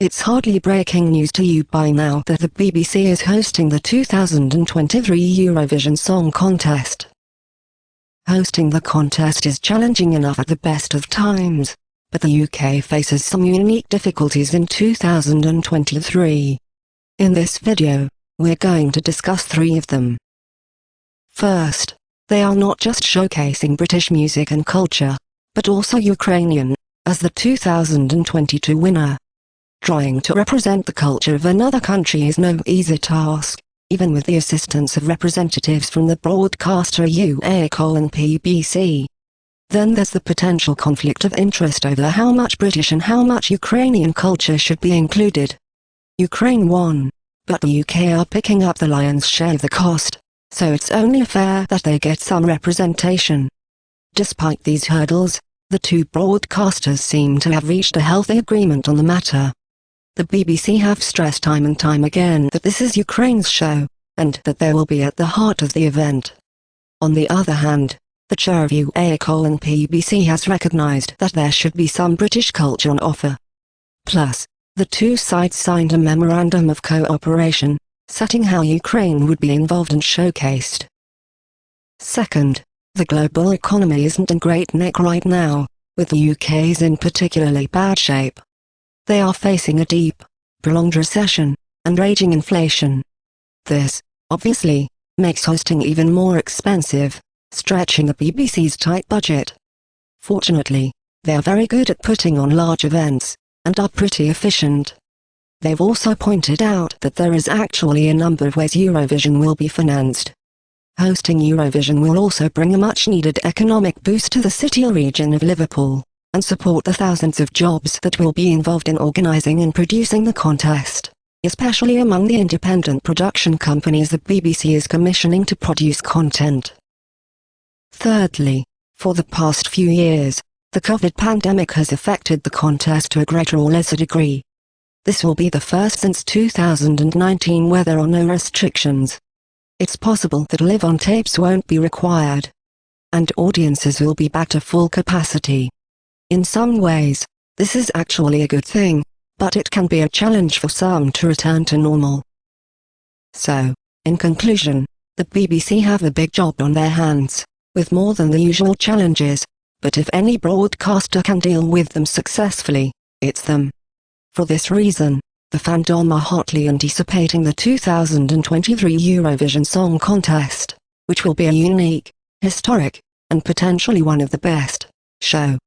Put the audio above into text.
It's hardly breaking news to you by now that the BBC is hosting the 2023 Eurovision Song Contest. Hosting the contest is challenging enough at the best of times, but the UK faces some unique difficulties in 2023. In this video, we're going to discuss 3 of them. First, they are not just showcasing British music and culture, but also Ukrainian, as the 2022 winner. Trying to represent the culture of another country is no easy task, even with the assistance of representatives from the broadcaster UA:PBC. Then there's the potential conflict of interest over how much British and how much Ukrainian culture should be included. Ukraine won, but the UK are picking up the lion's share of the cost, so it's only fair that they get some representation. Despite these hurdles, the 2 broadcasters seem to have reached a healthy agreement on the matter. The BBC have stressed time and time again that this is Ukraine's show, and that they will be at the heart of the event. On the other hand, the chair of UA:PBC has recognized that there should be some British culture on offer. Plus, the 2 sides signed a memorandum of cooperation, setting how Ukraine would be involved and showcased. Second, the global economy isn't in great nick right now, with the UK's in particularly bad shape. They are facing a deep, prolonged recession, and raging inflation. This, obviously, makes hosting even more expensive, stretching the BBC's tight budget. Fortunately, they are very good at putting on large events, and are pretty efficient. They've also pointed out that there is actually a number of ways Eurovision will be financed. Hosting Eurovision will also bring a much-needed economic boost to the city or region of Liverpool, and support the thousands of jobs that will be involved in organising and producing the contest, especially among the independent production companies the BBC is commissioning to produce content. Thirdly, for the past few years, the COVID pandemic has affected the contest to a greater or lesser degree. This will be the first since 2019 where there are no restrictions. It's possible that live-on tapes won't be required, and audiences will be back to full capacity. In some ways, this is actually a good thing, but it can be a challenge for some to return to normal. So, in conclusion, the BBC have a big job on their hands, with more than the usual challenges, but if any broadcaster can deal with them successfully, it's them. For this reason, the fandom are hotly anticipating the 2023 Eurovision Song Contest, which will be a unique, historic, and potentially one of the best show